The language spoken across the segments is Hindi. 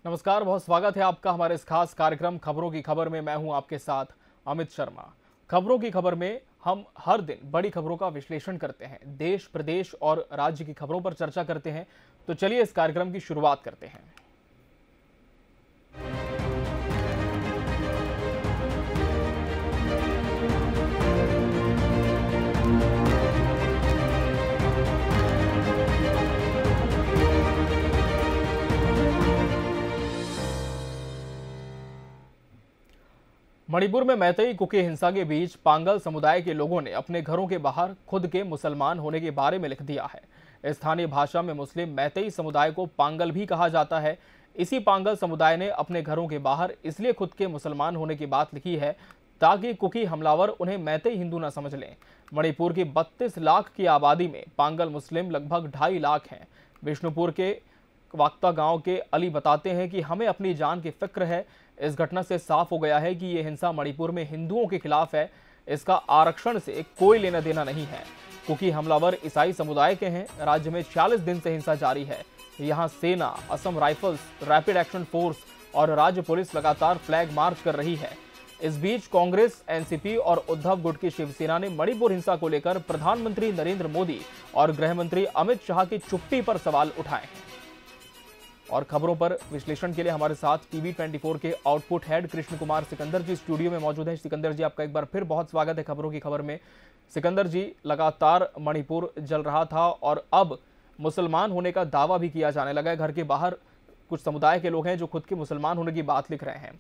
नमस्कार, बहुत स्वागत है आपका हमारे इस खास कार्यक्रम खबरों की खबर में। मैं हूं आपके साथ अमित शर्मा। खबरों की खबर में हम हर दिन बड़ी खबरों का विश्लेषण करते हैं, देश, प्रदेश और राज्य की खबरों पर चर्चा करते हैं। तो चलिए इस कार्यक्रम की शुरुआत करते हैं। मणिपुर में मैतेई कुकी हिंसा के बीच पांगल समुदाय के लोगों ने अपने घरों के बाहर खुद के मुसलमान होने के बारे में लिख दिया है। स्थानीय भाषा में मुस्लिम मैतेई समुदाय को पांगल भी कहा जाता है। इसी पांगल समुदाय ने अपने घरों के बाहर इसलिए खुद के मुसलमान होने की बात लिखी है ताकि कुकी हमलावर उन्हें मैतेई हिंदू न समझ लें। मणिपुर की 32 लाख की आबादी में पांगल मुस्लिम लगभग 2.5 लाख हैं। विष्णुपुर के वाक्ता गांव के अली बताते हैं कि हमें अपनी जान की फिक्र है। इस घटना से साफ हो गया है कि ये हिंसा मणिपुर में हिंदुओं के खिलाफ है। इसका आरक्षण से कोई लेना देना नहीं है। क्योंकि हमलावर ईसाई समुदाय के हैं। राज्य में 40 दिन से हिंसा जारी है। यहां सेना, Assam rifles, rapid action force और राज्य पुलिस लगातार फ्लैग मार्च कर रही है। इस बीच कांग्रेस, एनसीपी और उद्धव गुट की शिवसेना ने मणिपुर हिंसा को लेकर प्रधानमंत्री नरेंद्र मोदी और गृह मंत्री अमित शाह की चुप्पी पर सवाल उठाए हैं। और खबरों पर विश्लेषण के लिए हमारे साथ टीवी 24 के आउटपुट हेड कृष्ण कुमार सिकंदर जी स्टूडियो में मौजूद हैं। सिकंदर जी, आपका एक बार फिर बहुत स्वागत है खबरों की खबर में। सिकंदर जी, लगातार मणिपुर जल रहा था और अब मुसलमान होने का दावा भी किया जाने लगा है। घर के बाहर कुछ समुदाय के लोग हैं जो खुद के मुसलमान होने की बात लिख रहे हैं।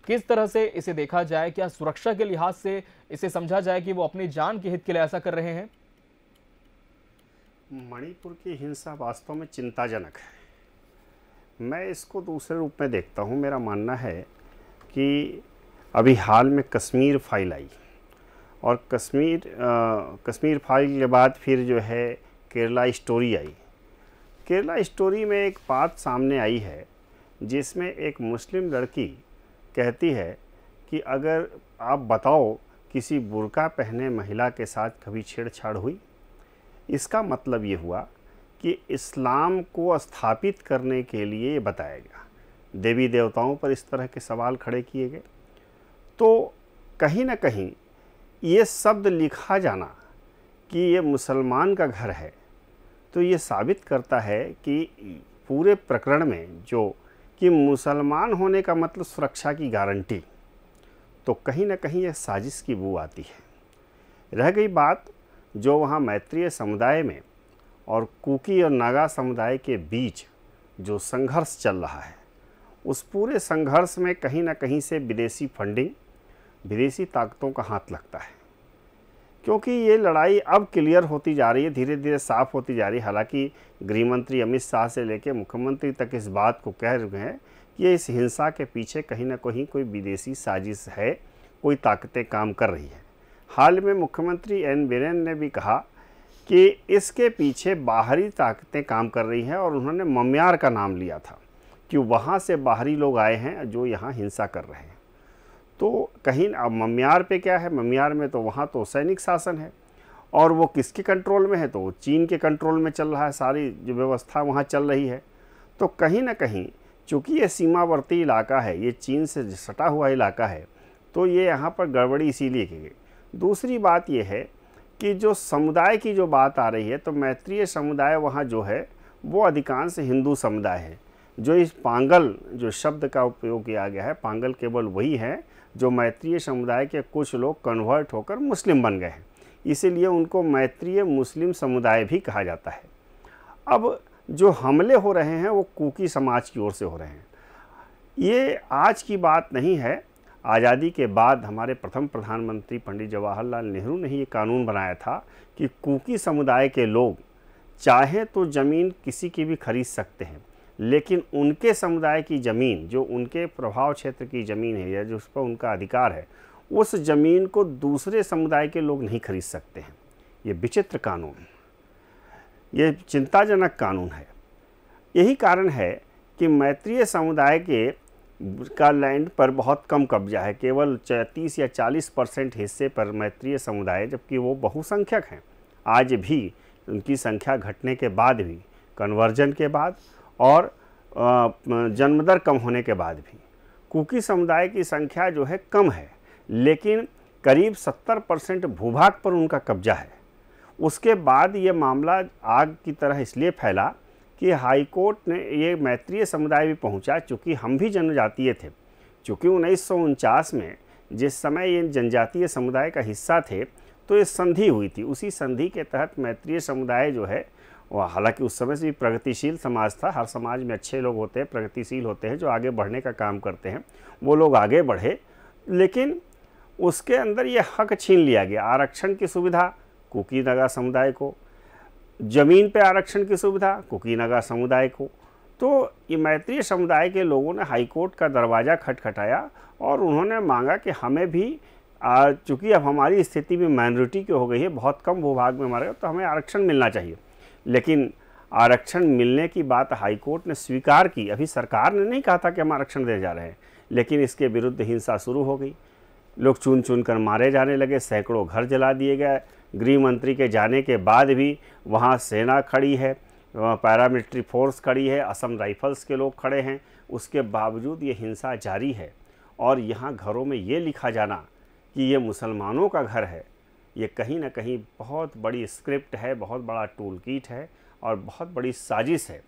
किस तरह से इसे देखा जाए? क्या सुरक्षा के लिहाज से इसे समझा जाए कि वो अपनी जान के हित के लिए ऐसा कर रहे हैं? मणिपुर की हिंसा वास्तव में चिंताजनक है। मैं इसको दूसरे रूप में देखता हूँ। मेरा मानना है कि अभी हाल में कश्मीर फाइल आई और कश्मीर फाइल के बाद फिर जो है Kerala story I. Kerala story में एक बात सामने आई है जिसमें एक मुस्लिम लड़की कहती है कि अगर आप बताओ किसी बुर्का पहने महिला के साथ कभी छेड़छाड़ हुई। इसका मतलब ये हुआ कि इस्लाम को स्थापित करने के लिए बताया गया। देवी देवताओं पर इस तरह के सवाल खड़े किए गए। तो कहीं ना कहीं ये शब्द लिखा जाना कि ये मुसलमान का घर है, तो ये साबित करता है कि पूरे प्रकरण में जो कि मुसलमान होने का मतलब सुरक्षा की गारंटी, तो कहीं ना कहीं ये साजिश की बू आती है। रह गई बात जो वहाँ मैत्रीय समुदाय में और कुकी और नागा समुदाय के बीच जो संघर्ष चल रहा है, उस पूरे संघर्ष में कहीं ना कहीं से विदेशी फंडिंग, विदेशी ताकतों का हाथ लगता है। क्योंकि ये लड़ाई अब क्लियर होती जा रही है, धीरे धीरे साफ होती जा रही है। हालांकि गृह मंत्री अमित शाह से लेकर मुख्यमंत्री तक इस बात को कह रहे हैं कि इस हिंसा के पीछे कहीं ना कहीं कोई विदेशी साजिश है, कोई ताकतें काम कर रही हैं। हाल में मुख्यमंत्री एन बीरेन ने भी कहा कि इसके पीछे बाहरी ताकतें काम कर रही हैं और उन्होंने मम्यार का नाम लिया था कि वहाँ से बाहरी लोग आए हैं जो यहाँ हिंसा कर रहे हैं। तो कहीं अब मम्यार पे क्या है, मम्यार में तो वहाँ तो सैनिक शासन है और वो किसके कंट्रोल में है, तो चीन के कंट्रोल में चल रहा है। सारी जो व्यवस्था वहाँ चल रही है। तो कहीं ना कहीं चूँकि ये सीमावर्ती इलाका है, ये चीन से सटा हुआ इलाका है, तो ये यहाँ पर गड़बड़ी इसीलिए की गई। दूसरी बात ये है कि जो समुदाय की जो बात आ रही है, तो मैत्रीय समुदाय वहाँ जो है वो अधिकांश हिंदू समुदाय है। जो इस पांगल जो शब्द का उपयोग किया गया है, पांगल केवल वही है जो मैत्रीय समुदाय के कुछ लोग कन्वर्ट होकर मुस्लिम बन गए हैं, इसीलिए उनको मैत्रीय मुस्लिम समुदाय भी कहा जाता है। अब जो हमले हो रहे हैं वो कुकी समाज की ओर से हो रहे हैं। ये आज की बात नहीं है। आज़ादी के बाद हमारे प्रथम प्रधानमंत्री पंडित जवाहरलाल नेहरू ने ही ये कानून बनाया था कि कुकी समुदाय के लोग चाहे तो ज़मीन किसी की भी खरीद सकते हैं, लेकिन उनके समुदाय की ज़मीन, जो उनके प्रभाव क्षेत्र की ज़मीन है या जिस पर उनका अधिकार है, उस ज़मीन को दूसरे समुदाय के लोग नहीं खरीद सकते हैं। ये विचित्र कानून, ये चिंताजनक कानून है। यही कारण है कि मैत्रीय समुदाय के का लैंड पर बहुत कम कब्जा है। केवल 30 या 40% हिस्से पर मैत्रीय समुदाय, जबकि वो बहुसंख्यक हैं। आज भी उनकी संख्या घटने के बाद भी, कन्वर्जन के बाद और जन्मदर कम होने के बाद भी कुकी समुदाय की संख्या जो है कम है, लेकिन करीब 70% भूभाग पर उनका कब्जा है। उसके बाद ये मामला आग की तरह इसलिए फैला कि हाई कोर्ट ने ये मैत्रीय समुदाय भी पहुंचा, चूँकि हम भी जनजातीय थे। चूँकि 1949 में जिस समय ये जनजातीय समुदाय का हिस्सा थे तो ये संधि हुई थी। उसी संधि के तहत मैत्रीय समुदाय जो है, वह हालांकि उस समय से भी प्रगतिशील समाज था। हर समाज में अच्छे लोग होते हैं, प्रगतिशील होते हैं, जो आगे बढ़ने का काम करते हैं, वो लोग आगे बढ़े। लेकिन उसके अंदर ये हक छीन लिया गया। आरक्षण की सुविधा कुकी नगा समुदाय को, ज़मीन पे आरक्षण की सुविधा कुकी नगा समुदाय को। तो ये मैत्रीय समुदाय के लोगों ने हाई कोर्ट का दरवाज़ा खटखटाया और उन्होंने मांगा कि हमें भी, चूँकि अब हमारी स्थिति भी माइनॉरिटी की हो गई है, बहुत कम भूभाग में हमारे, तो हमें आरक्षण मिलना चाहिए। लेकिन आरक्षण मिलने की बात हाई कोर्ट ने स्वीकार की। अभी सरकार ने नहीं कहा था कि हम आरक्षण दे जा रहे हैं, लेकिन इसके विरुद्ध हिंसा शुरू हो गई। लोग चुन चुन कर मारे जाने लगे, सैकड़ों घर जला दिए गए। गृह मंत्री के जाने के बाद भी वहाँ सेना खड़ी है, पैरामिलिट्री फोर्स खड़ी है, असम राइफल्स के लोग खड़े हैं। उसके बावजूद ये हिंसा जारी है। और यहाँ घरों में ये लिखा जाना कि ये मुसलमानों का घर है, ये कहीं ना कहीं बहुत बड़ी स्क्रिप्ट है, बहुत बड़ा टूल किट है और बहुत बड़ी साजिश है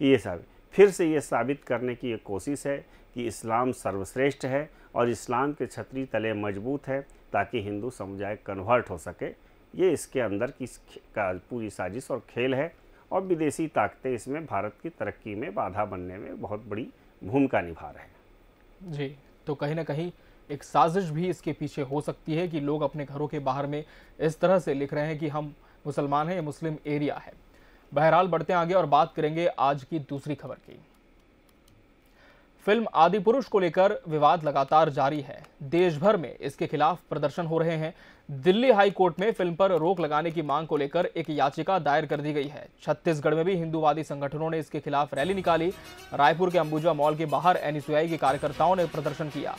कि ये सब फिर से ये साबित करने की ये कोशिश है कि इस्लाम सर्वश्रेष्ठ है और इस्लाम के छतरी तले मजबूत है, ताकि हिंदू समुदाय कन्वर्ट हो सके। ये इसके अंदर की पूरी साजिश और खेल है। और विदेशी ताकतें इसमें भारत की तरक्की में बाधा बनने में बहुत बड़ी भूमिका निभा रहे हैं। जी, तो कहीं ना कहीं एक साजिश भी इसके पीछे हो सकती है कि लोग अपने घरों के बाहर में इस तरह से लिख रहे हैं कि हम मुसलमान हैं, ये मुस्लिम एरिया है। बहरहाल बढ़ते हैं आगे और बात करेंगे आज की दूसरी खबर की। फिल्म आदिपुरुष को लेकर विवाद लगातार जारी है। देश भर में इसके खिलाफ प्रदर्शन हो रहे हैं। दिल्ली हाई कोर्ट में फिल्म पर रोक लगाने की मांग को लेकर एक याचिका दायर कर दी गई है। छत्तीसगढ़ में भी हिंदूवादी संगठनों ने इसके खिलाफ रैली निकाली। रायपुर के अंबुजा मॉल के बाहर एनएसयूआई के कार्यकर्ताओं ने प्रदर्शन किया।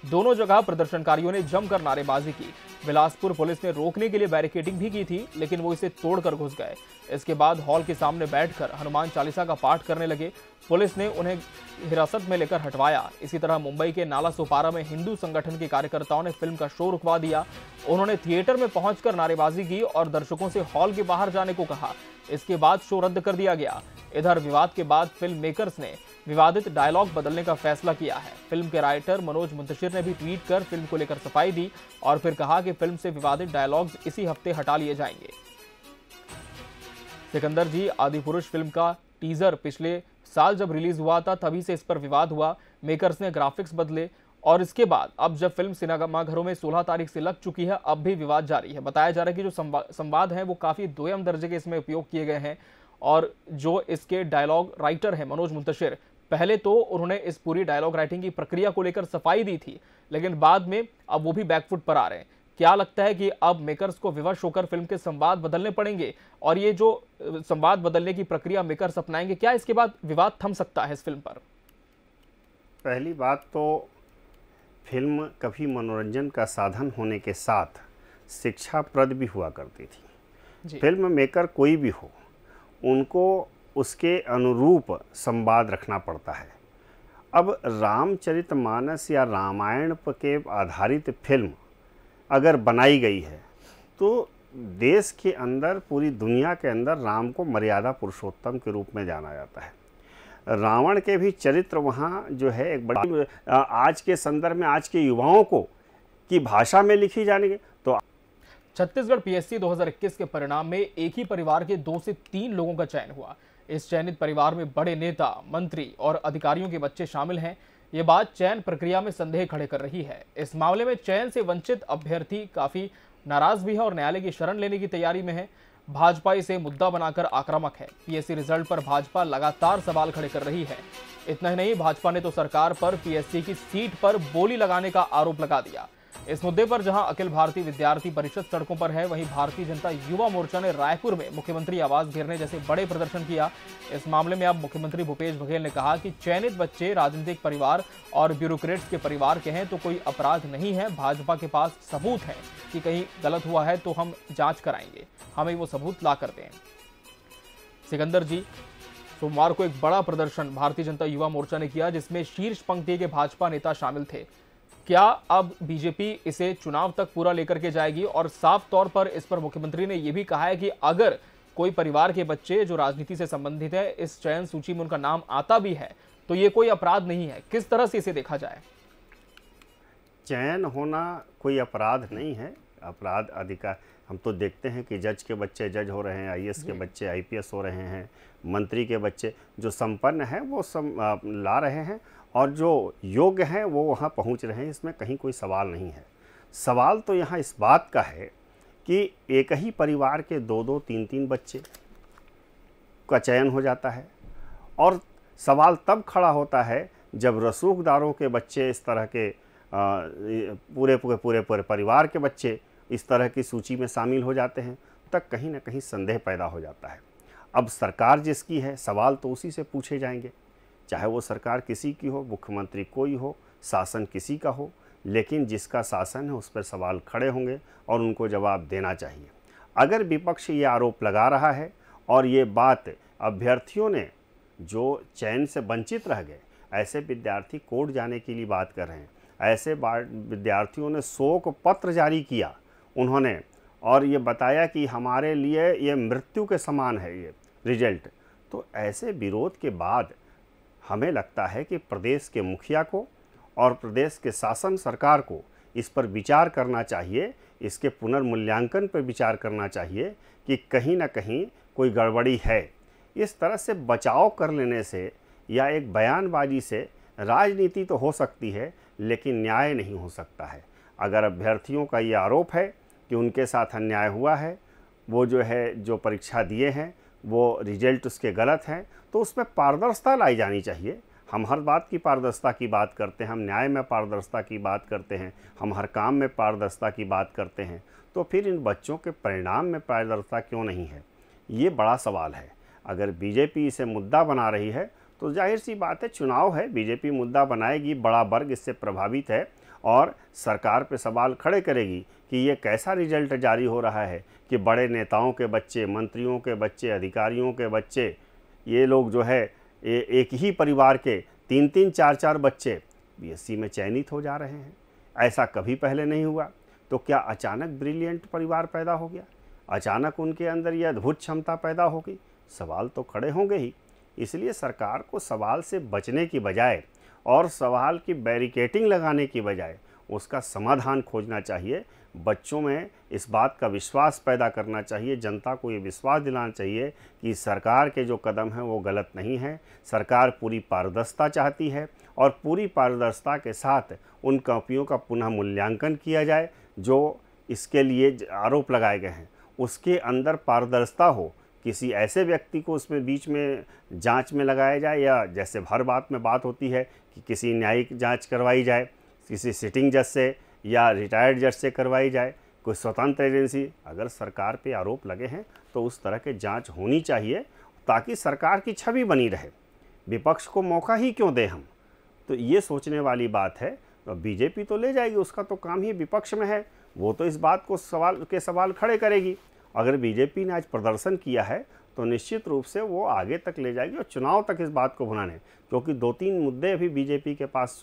दोनों जगह प्रदर्शनकारियों ने जमकर नारेबाजी की। बिलासपुर पुलिस ने रोकने के लिए बैरिकेडिंग भी की थी, लेकिन वो इसे तोड़कर घुस गए। इसके बाद हॉल के सामने बैठकर हनुमान चालीसा का पाठ करने लगे। पुलिस ने उन्हें हिरासत में लेकर हटवाया। इसी तरह मुंबई के नाला सोपारा में हिंदू संगठन के कार्यकर्ताओं ने फिल्म का शो रुकवा दिया। उन्होंने थिएटर में पहुंचकर नारेबाजी की और दर्शकों से हॉल के बाहर जाने को कहा। इसके बाद शो रद्द कर दिया गया। इधर विवाद के बाद फिल्म मेकर्स ने विवादित डायलॉग बदलने का फैसला किया है। फिल्म के राइटर मनोज मुंतशिर ने भी ट्वीट कर फिल्म को लेकर सफाई दी और फिर कहा कि फिल्म से विवादित डायलॉग्स इसी हफ्ते हटा लिए जाएंगे। सिकंदर जी, आदिपुरुष फिल्म का टीजर पिछले साल जब रिलीज हुआ था तभी से इस पर विवाद हुआ। मेकर्स ने ग्राफिक्स बदले और इसके बाद अब जब फिल्म सिनेमाघरों में 16 तारीख से लग चुकी है, अब भी विवाद जारी है। बताया जा रहा है कि जो संवाद हैं वो काफी दोयम दर्जे के इसमें उपयोग किए गए हैं। और जो इसके डायलॉग राइटर हैं मनोज मुंतशिर, पहले तो उन्होंने इस पूरी डायलॉग राइटिंग की प्रक्रिया को लेकर सफाई दी थी, लेकिन बाद में अब वो भी बैकफुट पर आ रहे हैं। क्या लगता है कि अब मेकर्स को विवश होकर फिल्म के संवाद बदलने पड़ेंगे? और ये जो संवाद बदलने की प्रक्रिया मेकर्स अपनाएंगे, क्या इसके बाद विवाद थम सकता है इस फिल्म पर? पहली बात तो फिल्म कभी मनोरंजन का साधन होने के साथ शिक्षाप्रद भी हुआ करती थी। फिल्म मेकर कोई भी हो, उनको उसके अनुरूप संवाद रखना पड़ता है। अब रामचरितमानस या रामायण के आधारित फिल्म अगर बनाई गई है तो देश के अंदर, पूरी दुनिया के अंदर राम को मर्यादा पुरुषोत्तम के रूप में जाना जाता है। रावण के भी चरित्र वहाँ जो है एक बड़ी आज के संदर्भ में आज के युवाओं को की भाषा में लिखी जाने की। तो छत्तीसगढ़ पीएससी 2021 के परिणाम में एक ही परिवार के 2 से 3 लोगों का चयन हुआ। इस चयनित परिवार में बड़े नेता, मंत्री और अधिकारियों के बच्चे शामिल हैं। ये बात चयन प्रक्रिया में संदेह खड़े कर रही है। इस मामले में चयन से वंचित अभ्यर्थी काफी नाराज भी है और न्यायालय की शरण लेने की तैयारी में है। भाजपा इसे मुद्दा बनाकर आक्रामक है। पीएससी रिजल्ट पर भाजपा लगातार सवाल खड़े कर रही है। इतना ही नहीं, भाजपा ने तो सरकार पर पीएससी की सीट पर बोली लगाने का आरोप लगा दिया। इस मुद्दे पर जहां अखिल भारतीय विद्यार्थी परिषद सड़कों पर है, वहीं भारतीय जनता युवा मोर्चा ने रायपुर में मुख्यमंत्री आवास घेरने जैसे बड़े प्रदर्शन किया। इस मामले में अब मुख्यमंत्री भूपेश बघेल ने कहा कि चयनित बच्चे राजनीतिक परिवार और ब्यूरोक्रेट्स के परिवार के हैं तो कोई अपराध नहीं है। भाजपा के पास सबूत है कि कहीं गलत हुआ है तो हम जांच कराएंगे, हमें वो सबूत ला कर दें। सिकंदर जी, सोमवार को एक बड़ा प्रदर्शन भारतीय जनता युवा मोर्चा ने किया, जिसमें शीर्ष पंक्ति के भाजपा नेता शामिल थे। क्या अब बीजेपी इसे चुनाव तक पूरा लेकर के जाएगी? और साफ तौर पर इस पर मुख्यमंत्री ने यह भी कहा है कि अगर कोई परिवार के बच्चे जो राजनीति से संबंधित है इस चयन सूची में उनका नाम आता भी है तो ये कोई अपराध नहीं है। किस तरह से इसे देखा जाए? चयन होना कोई अपराध नहीं है। अपराध अधिकार हम तो देखते हैं कि जज के बच्चे जज हो रहे हैं, आईएएस के बच्चे आईपीएस हो रहे हैं, मंत्री के बच्चे जो संपन्न हैं वो ला रहे हैं और जो योग्य हैं वो वहाँ पहुँच रहे हैं। इसमें कहीं कोई सवाल नहीं है। सवाल तो यहाँ इस बात का है कि एक ही परिवार के 2-2, 3-3 बच्चे का चयन हो जाता है और सवाल तब खड़ा होता है जब रसूखदारों के बच्चे इस तरह के पूरे परिवार के बच्चे इस तरह की सूची में शामिल हो जाते हैं, तब कहीं ना कहीं संदेह पैदा हो जाता है। अब सरकार जिसकी है सवाल तो उसी से पूछे जाएंगे, चाहे वो सरकार किसी की हो, मुख्यमंत्री कोई हो, शासन किसी का हो, लेकिन जिसका शासन है उस पर सवाल खड़े होंगे और उनको जवाब देना चाहिए। अगर विपक्ष ये आरोप लगा रहा है और ये बात अभ्यर्थियों ने जो चयन से वंचित रह गए, ऐसे विद्यार्थी कोर्ट जाने के लिए बात कर रहे हैं, ऐसे विद्यार्थियों ने शोक पत्र जारी किया उन्होंने और ये बताया कि हमारे लिए ये मृत्यु के समान है ये रिजल्ट, तो ऐसे विरोध के बाद हमें लगता है कि प्रदेश के मुखिया को और प्रदेश के शासन सरकार को इस पर विचार करना चाहिए, इसके पुनर्मूल्यांकन पर विचार करना चाहिए कि कहीं ना कहीं कोई गड़बड़ी है। इस तरह से बचाव कर लेने से या एक बयानबाजी से राजनीति तो हो सकती है लेकिन न्याय नहीं हो सकता है। अगर अभ्यर्थियों का ये आरोप है कि उनके साथ अन्याय हुआ है, वो जो परीक्षा दिए हैं वो रिजल्ट उसके गलत हैं, तो उसमें पारदर्शिता लाई जानी चाहिए। हम हर बात की पारदर्शिता की बात करते हैं, हम न्याय में पारदर्शिता की बात करते हैं, हम हर काम में पारदर्शिता की बात करते हैं, तो फिर इन बच्चों के परिणाम में पारदर्शिता क्यों नहीं है? ये बड़ा सवाल है। अगर बीजेपी इसे मुद्दा बना रही है तो जाहिर सी बात है चुनाव है, बीजेपी मुद्दा बनाएगी, बड़ा वर्ग इससे प्रभावित है और सरकार पे सवाल खड़े करेगी कि ये कैसा रिजल्ट जारी हो रहा है कि बड़े नेताओं के बच्चे, मंत्रियों के बच्चे, अधिकारियों के बच्चे, ये लोग जो है एक ही परिवार के 3-3, 4-4 बच्चे बीएससी में चयनित हो जा रहे हैं। ऐसा कभी पहले नहीं हुआ। तो क्या अचानक ब्रिलियंट परिवार पैदा हो गया? अचानक उनके अंदर ये अद्भुत क्षमता पैदा हो गई? सवाल तो खड़े होंगे ही। इसलिए सरकार को सवाल से बचने की बजाय और सवाल की बैरिकेटिंग लगाने की बजाय उसका समाधान खोजना चाहिए। बच्चों में इस बात का विश्वास पैदा करना चाहिए, जनता को ये विश्वास दिलाना चाहिए कि सरकार के जो कदम हैं वो गलत नहीं है। सरकार पूरी पारदर्शिता चाहती है और पूरी पारदर्शिता के साथ उन कॉपियों का पुनः मूल्यांकन किया जाए जो इसके लिए आरोप लगाए गए हैं, उसके अंदर पारदर्शिता हो। किसी ऐसे व्यक्ति को उसमें बीच में जांच में लगाया जाए या जैसे हर बात में बात होती है कि किसी न्यायिक जांच करवाई जाए, किसी सिटिंग जज से या रिटायर्ड जज से करवाई जाए, कोई स्वतंत्र एजेंसी। अगर सरकार पे आरोप लगे हैं तो उस तरह के जांच होनी चाहिए ताकि सरकार की छवि बनी रहे। विपक्ष को मौका ही क्यों दें हम? तो ये सोचने वाली बात है। तो बीजेपी तो ले जाएगी, उसका तो काम ही विपक्ष में है, वो तो इस बात को सवाल खड़े करेगी। अगर बीजेपी ने आज प्रदर्शन किया है तो निश्चित रूप से वो आगे तक ले जाएगी और चुनाव तक इस बात को भुनाने, क्योंकि 2-3 मुद्दे अभी बीजेपी के पास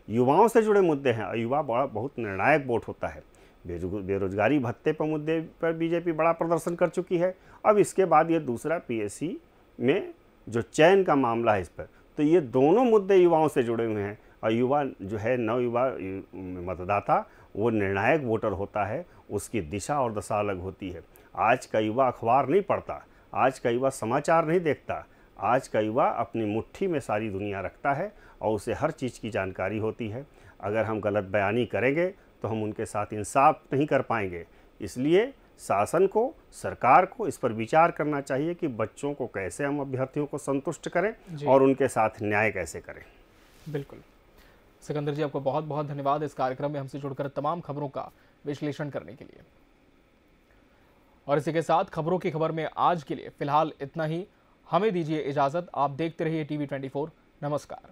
युवाओं से जुड़े मुद्दे हैं। युवा बहुत निर्णायक वोट होता है। बेरोजगारी भत्ते पर मुद्दे पर बीजेपी बड़ा प्रदर्शन कर चुकी है। अब इसके बाद ये दूसरा पीएससी में जो चयन का मामला है इस पर, तो ये दोनों मुद्दे युवाओं से जुड़े हुए हैं और युवा जो है नवयुवा मतदाता वो निर्णायक वोटर होता है, उसकी दिशा और दशा अलग होती है। आज का युवा अखबार नहीं पढ़ता, आज का युवा समाचार नहीं देखता, आज का युवा अपनी मुट्ठी में सारी दुनिया रखता है और उसे हर चीज़ की जानकारी होती है। अगर हम गलत बयानी करेंगे तो हम उनके साथ इंसाफ नहीं कर पाएंगे। इसलिए शासन को, सरकार को इस पर विचार करना चाहिए कि बच्चों को कैसे हम अभ्यर्थियों को संतुष्ट करें और उनके साथ न्याय कैसे करें। बिल्कुल सिकंदर जी, आपको बहुत बहुत धन्यवाद इस कार्यक्रम में हमसे जुड़कर तमाम खबरों का विश्लेषण करने के लिए। और इसी के साथ खबरों की खबर में आज के लिए फिलहाल इतना ही। हमें दीजिए इजाजत। आप देखते रहिए TV 24। नमस्कार।